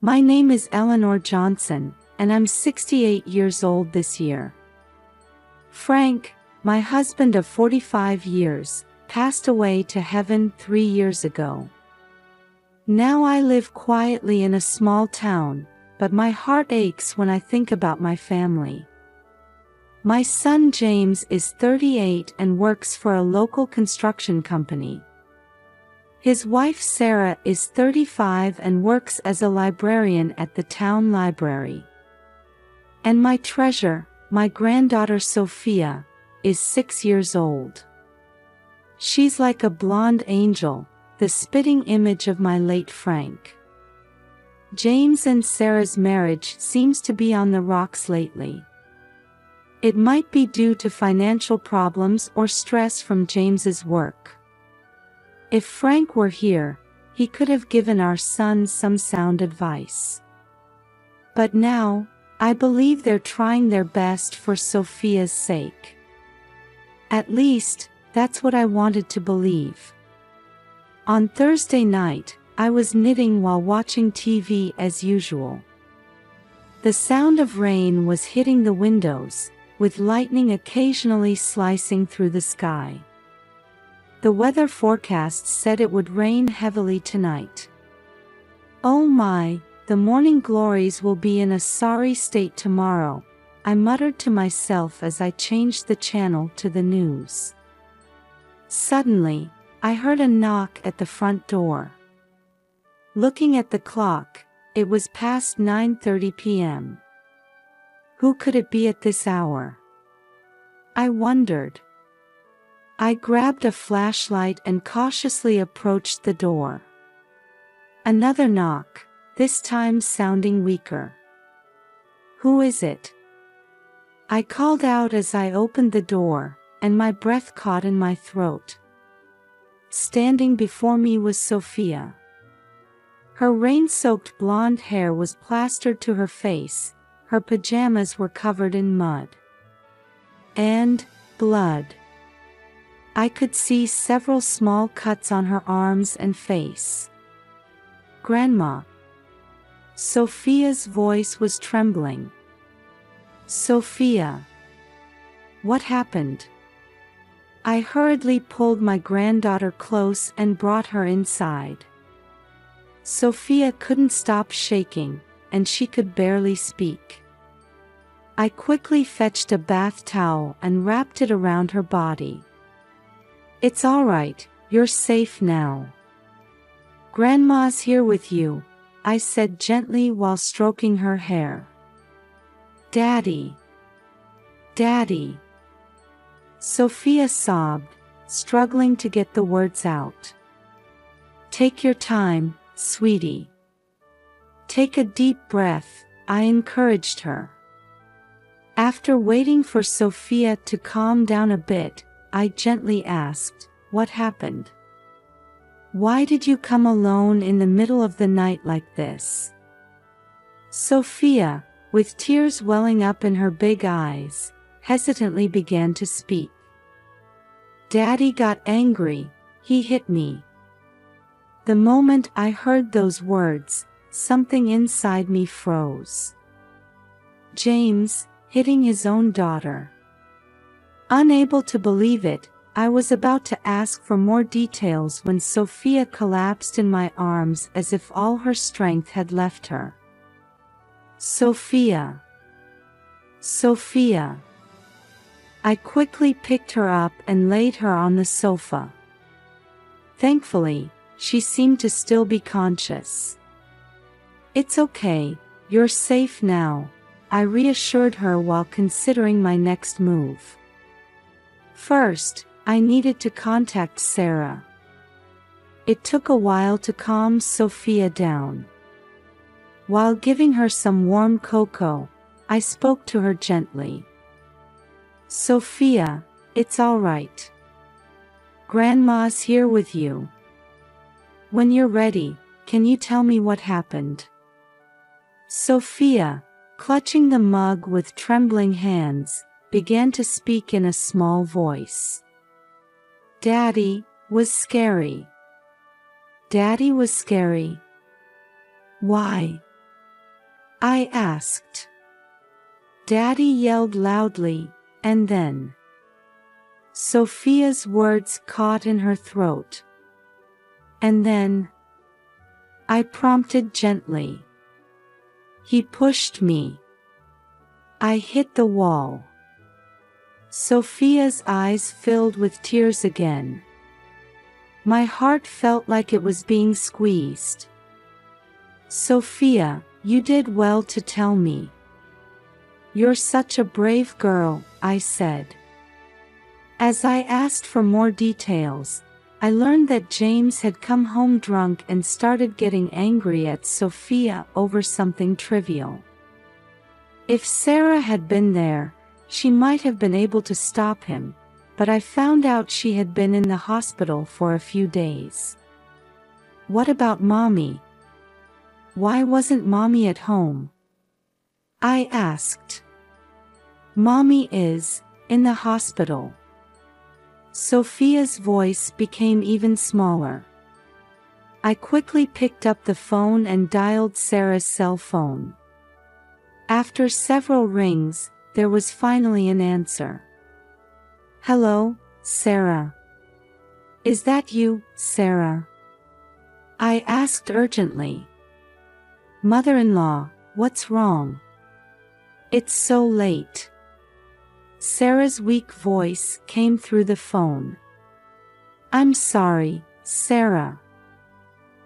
My name is Eleanor Johnson, and I'm 68 years old this year. Frank, my husband of 45 years, passed away to heaven 3 years ago. Now I live quietly in a small town, but my heart aches when I think about my family. My son James is 38 and works for a local construction company. His wife Sarah is 35 and works as a librarian at the town library. And my treasure, my granddaughter Sophia, is 6 years old. She's like a blonde angel, the spitting image of my late Frank. James and Sarah's marriage seems to be on the rocks lately. It might be due to financial problems or stress from James's work. If Frank were here, he could have given our son some sound advice. But now, I believe they're trying their best for Sophia's sake. At least, that's what I wanted to believe. On Thursday night, I was knitting while watching TV as usual. The sound of rain was hitting the windows, with lightning occasionally slicing through the sky. The weather forecast said it would rain heavily tonight. Oh my, the morning glories will be in a sorry state tomorrow, I muttered to myself as I changed the channel to the news. Suddenly, I heard a knock at the front door. Looking at the clock, it was past 9:30 p.m. Who could it be at this hour? I wondered. I grabbed a flashlight and cautiously approached the door. Another knock, this time sounding weaker. Who is it? I called out as I opened the door, and my breath caught in my throat. Standing before me was Sophia. Her rain-soaked blonde hair was plastered to her face, her pajamas were covered in mud. And blood. I could see several small cuts on her arms and face. Grandma. Sophia's voice was trembling. Sophia. What happened? I hurriedly pulled my granddaughter close and brought her inside. Sophia couldn't stop shaking, and she could barely speak. I quickly fetched a bath towel and wrapped it around her body. It's all right, you're safe now. Grandma's here with you, I said gently while stroking her hair. Daddy. Daddy. Sophia sobbed, struggling to get the words out. Take your time, sweetie. Take a deep breath, I encouraged her. After waiting for Sophia to calm down a bit, I gently asked, what happened? Why did you come alone in the middle of the night like this? Sophia, with tears welling up in her big eyes, hesitantly began to speak. Daddy got angry, he hit me. The moment I heard those words, something inside me froze. James, hitting his own daughter. Unable to believe it, I was about to ask for more details when Sophia collapsed in my arms as if all her strength had left her. Sophia. Sophia. I quickly picked her up and laid her on the sofa. Thankfully, she seemed to still be conscious. It's okay, you're safe now, I reassured her while considering my next move. First, I needed to contact Sarah. It took a while to calm Sophia down. While giving her some warm cocoa, I spoke to her gently. Sophia, it's all right. Grandma's here with you. When you're ready, can you tell me what happened? Sophia, clutching the mug with trembling hands, began to speak in a small voice. Daddy was scary. Daddy was scary. Why? I asked. Daddy yelled loudly, and then Sophia's words caught in her throat. And then I prompted gently. He pushed me. I hit the wall. Sophia's eyes filled with tears again. My heart felt like it was being squeezed. Sophia, you did well to tell me. You're such a brave girl, I said. As I asked for more details, I learned that James had come home drunk and started getting angry at Sophia over something trivial. If Sarah had been there, she might have been able to stop him, but I found out she had been in the hospital for a few days. What about Mommy? Why wasn't Mommy at home? I asked. Mommy is in the hospital. Sophia's voice became even smaller. I quickly picked up the phone and dialed Sarah's cell phone. After several rings, there was finally an answer. Hello, Sarah. Is that you, Sarah? I asked urgently. Mother-in-law, what's wrong? It's so late. Sarah's weak voice came through the phone. I'm sorry, Sarah.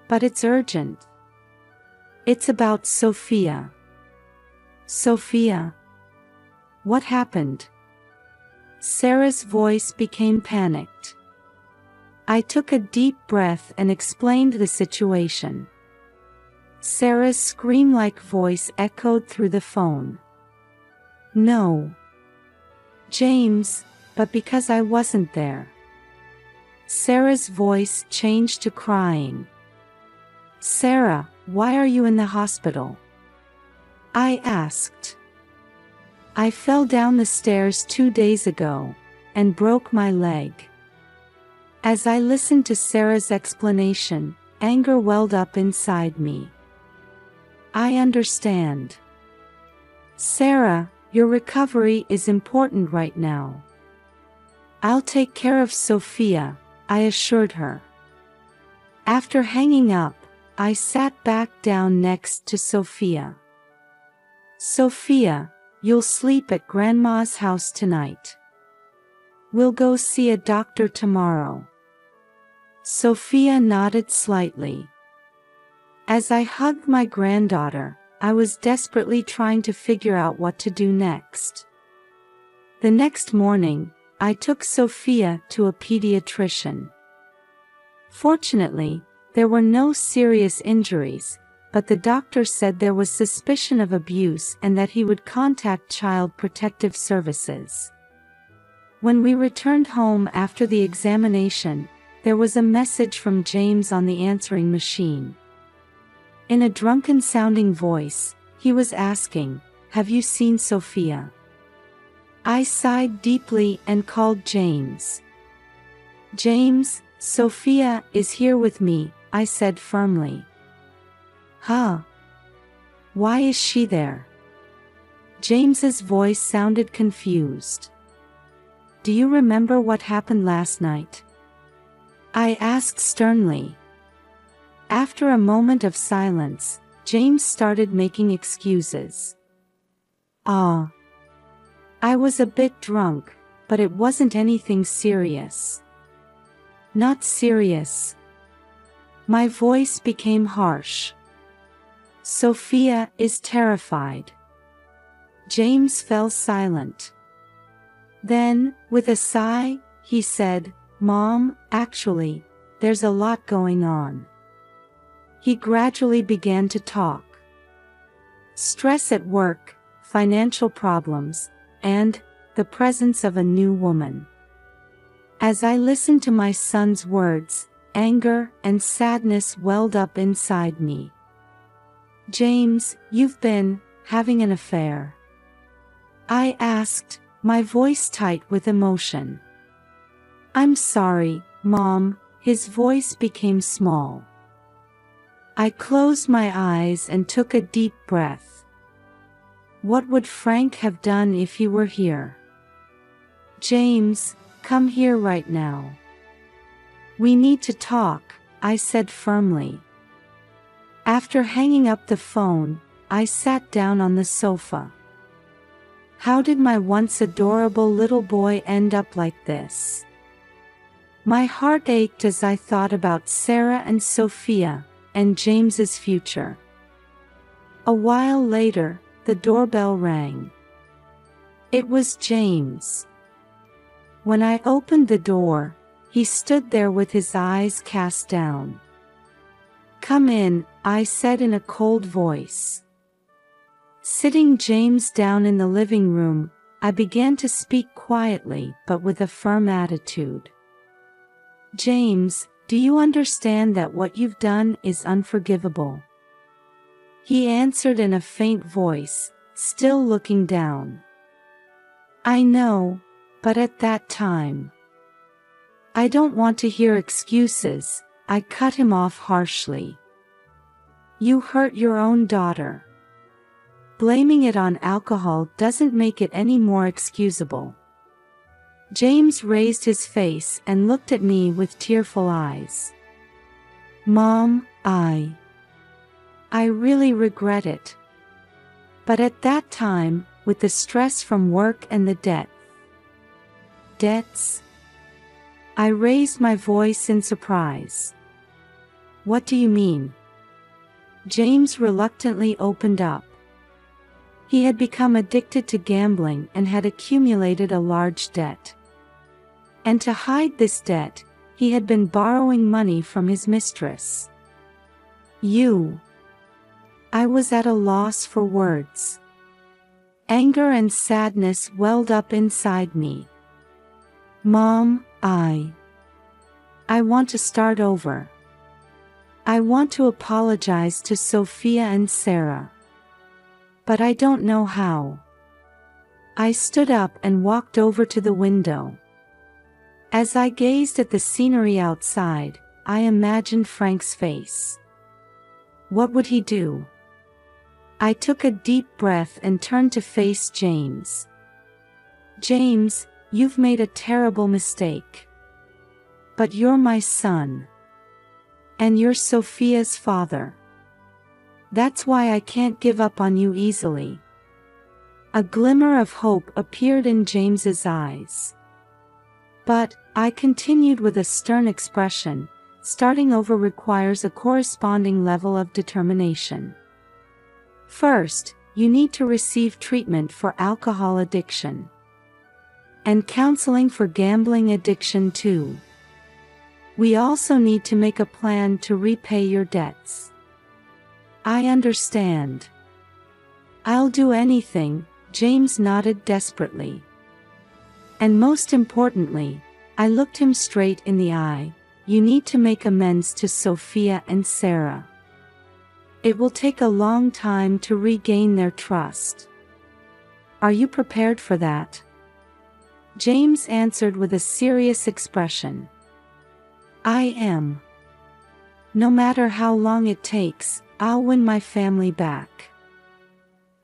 But it's urgent. It's about Sophia. Sophia? What happened? Sarah's voice became panicked. I took a deep breath and explained the situation. Sarah's scream-like voice echoed through the phone. No. James, but because I wasn't there. Sarah's voice changed to crying. Sarah, why are you in the hospital? I asked. I fell down the stairs 2 days ago, and broke my leg. As I listened to Sarah's explanation, anger welled up inside me. I understand. Sarah, your recovery is important right now. I'll take care of Sophia, I assured her. After hanging up, I sat back down next to Sophia. Sophia, you'll sleep at Grandma's house tonight. We'll go see a doctor tomorrow. Sophia nodded slightly. As I hugged my granddaughter, I was desperately trying to figure out what to do next. The next morning, I took Sophia to a pediatrician. Fortunately, there were no serious injuries, but the doctor said there was suspicion of abuse and that he would contact Child Protective Services. When we returned home after the examination, there was a message from James on the answering machine. In a drunken-sounding voice, he was asking, "Have you seen Sophia?" I sighed deeply and called James. "James, Sophia is here with me," I said firmly. "Huh? Why is she there?" James's voice sounded confused. "Do you remember what happened last night?" I asked sternly. After a moment of silence, James started making excuses. I was a bit drunk, but it wasn't anything serious." "Not serious." My voice became harsh. "Sophia is terrified." James fell silent. Then, with a sigh, he said, "Mom, actually, there's a lot going on." He gradually began to talk. Stress at work, financial problems, and the presence of a new woman. As I listened to my son's words, anger and sadness welled up inside me. "James, you've been having an affair?" I asked, my voice tight with emotion. "I'm sorry, Mom," his voice became small. I closed my eyes and took a deep breath. What would Frank have done if he were here? James, come here right now. We need to talk, I said firmly. After hanging up the phone, I sat down on the sofa. How did my once adorable little boy end up like this? My heart ached as I thought about Sarah and Sophia, and James's future. A while later, the doorbell rang. It was James. When I opened the door, he stood there with his eyes cast down. Come in, I said in a cold voice. Sitting James down in the living room, I began to speak quietly but with a firm attitude. James, do you understand that what you've done is unforgivable? He answered in a faint voice, still looking down. I know, but at that time. I don't want to hear excuses, I cut him off harshly. You hurt your own daughter. Blaming it on alcohol doesn't make it any more excusable. James raised his face and looked at me with tearful eyes. Mom, I really regret it. But at that time, with the stress from work and the debts, I raised my voice in surprise. What do you mean? James reluctantly opened up. He had become addicted to gambling and had accumulated a large debt. And to hide this debt, he had been borrowing money from his mistress. I was at a loss for words. Anger and sadness welled up inside me. Mom, I want to start over. I want to apologize to Sophia and Sarah. But I don't know how. I stood up and walked over to the window. As I gazed at the scenery outside, I imagined Frank's face. What would he do? I took a deep breath and turned to face James. James, you've made a terrible mistake. But you're my son. And you're Sophia's father. That's why I can't give up on you easily. A glimmer of hope appeared in James's eyes. But, I continued with a stern expression, starting over requires a corresponding level of determination. First, you need to receive treatment for alcohol addiction. And counseling for gambling addiction too. We also need to make a plan to repay your debts. I understand. I'll do anything, James nodded desperately. And most importantly, I looked him straight in the eye, you need to make amends to Sophia and Sarah. It will take a long time to regain their trust. Are you prepared for that? James answered with a serious expression. I am. No matter how long it takes, I'll win my family back.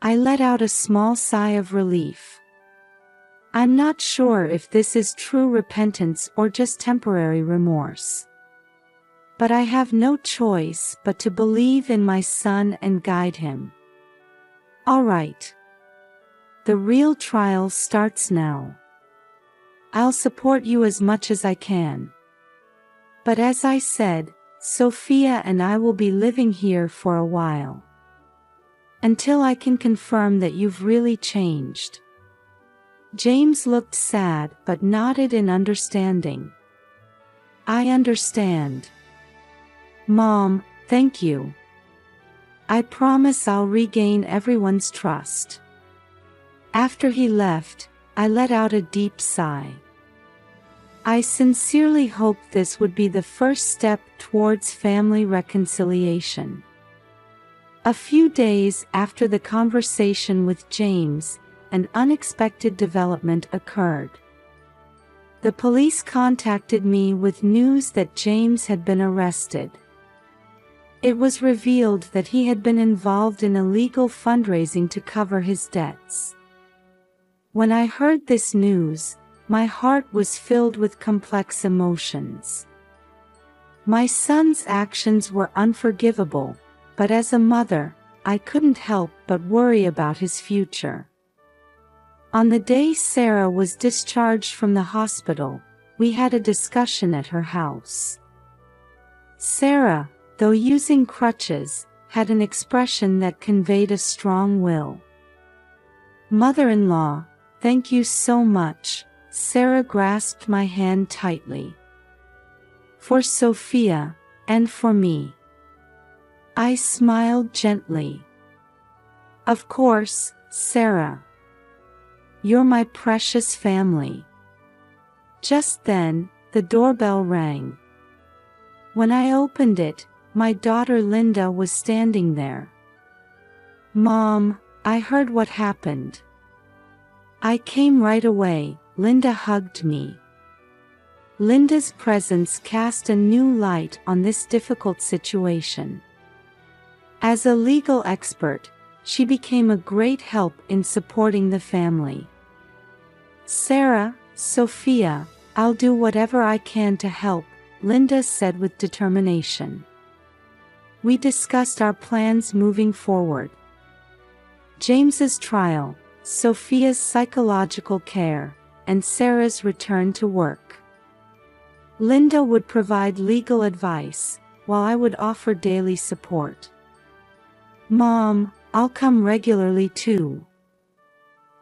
I let out a small sigh of relief. I'm not sure if this is true repentance or just temporary remorse. But I have no choice but to believe in my son and guide him. All right. The real trial starts now. I'll support you as much as I can. But as I said, Sophia and I will be living here for a while. Until I can confirm that you've really changed. James looked sad but nodded in understanding. I understand. Mom, thank you. I promise I'll regain everyone's trust. After he left, I let out a deep sigh. I sincerely hoped this would be the first step towards family reconciliation. A few days after the conversation with James, an unexpected development occurred. The police contacted me with news that James had been arrested. It was revealed that he had been involved in illegal fundraising to cover his debts. When I heard this news, my heart was filled with complex emotions. My son's actions were unforgivable, but as a mother, I couldn't help but worry about his future. On the day Sarah was discharged from the hospital, we had a discussion at her house. Sarah, though using crutches, had an expression that conveyed a strong will. "Mother-in-law, thank you so much," Sarah grasped my hand tightly. "For Sophia, and for me." I smiled gently. "Of course, Sarah. You're my precious family." Just then, the doorbell rang. When I opened it, my daughter Linda was standing there. "Mom, I heard what happened." I came right away. Linda hugged me. Linda's presence cast a new light on this difficult situation. As a legal expert, she became a great help in supporting the family. "Sarah, Sophia, I'll do whatever I can to help," Linda said with determination. We discussed our plans moving forward. James's trial, Sophia's psychological care, and Sarah's return to work. Linda would provide legal advice, while I would offer daily support. "Mom, I'll come regularly too.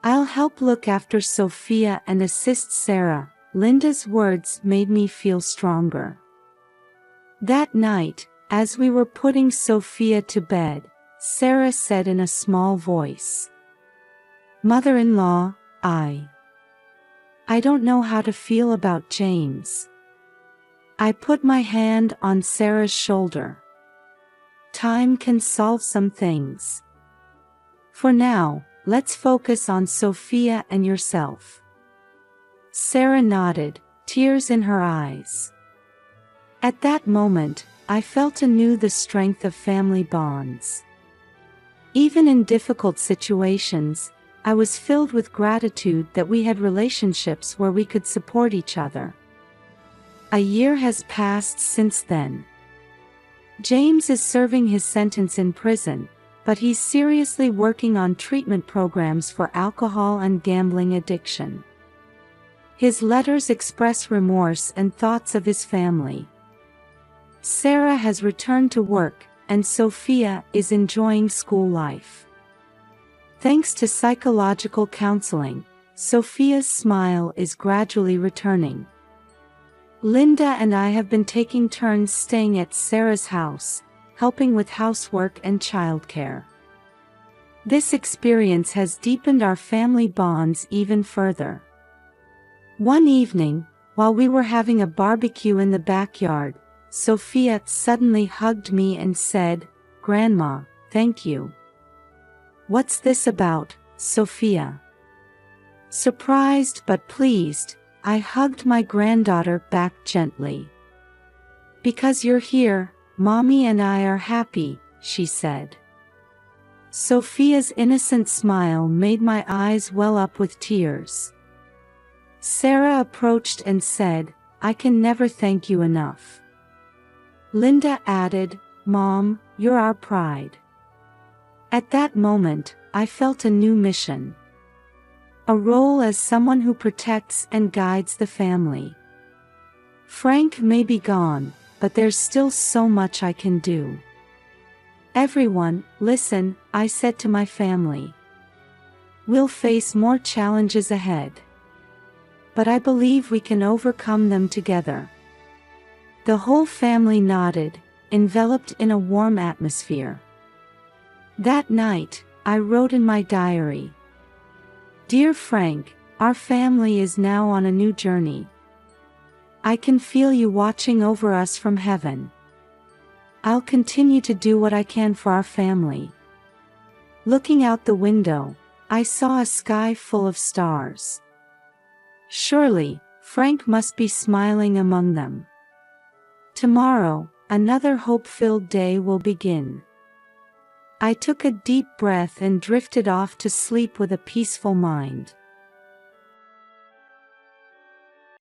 I'll help look after Sophia and assist Sarah." Linda's words made me feel stronger. That night, as we were putting Sophia to bed, Sarah said in a small voice, "Mother-in-law, I don't know how to feel about James." I put my hand on Sarah's shoulder. "Time can solve some things. For now, let's focus on Sophia and yourself." Sarah nodded, tears in her eyes. At that moment, I felt anew the strength of family bonds. Even in difficult situations, I was filled with gratitude that we had relationships where we could support each other. A year has passed since then. James is serving his sentence in prison, but he's seriously working on treatment programs for alcohol and gambling addiction. His letters express remorse and thoughts of his family. Sarah has returned to work, and Sophia is enjoying school life. Thanks to psychological counseling, Sophia's smile is gradually returning. Linda and I have been taking turns staying at Sarah's house, helping with housework and childcare. This experience has deepened our family bonds even further. One evening, while we were having a barbecue in the backyard, Sophia suddenly hugged me and said, "Grandma, thank you." "What's this about, Sophia?" Surprised but pleased, I hugged my granddaughter back gently. "Because you're here, Mommy and I are happy," she said. Sophia's innocent smile made my eyes well up with tears. Sarah approached and said, "I can never thank you enough." Linda added, "Mom, you're our pride." At that moment, I felt a new mission. A role as someone who protects and guides the family. Frank may be gone, but there's still so much I can do. "Everyone, listen," I said to my family. "We'll face more challenges ahead. But I believe we can overcome them together." The whole family nodded, enveloped in a warm atmosphere. That night, I wrote in my diary, "Dear Frank, our family is now on a new journey. I can feel you watching over us from heaven. I'll continue to do what I can for our family." Looking out the window, I saw a sky full of stars. Surely, Frank must be smiling among them. Tomorrow, another hope-filled day will begin. I took a deep breath and drifted off to sleep with a peaceful mind.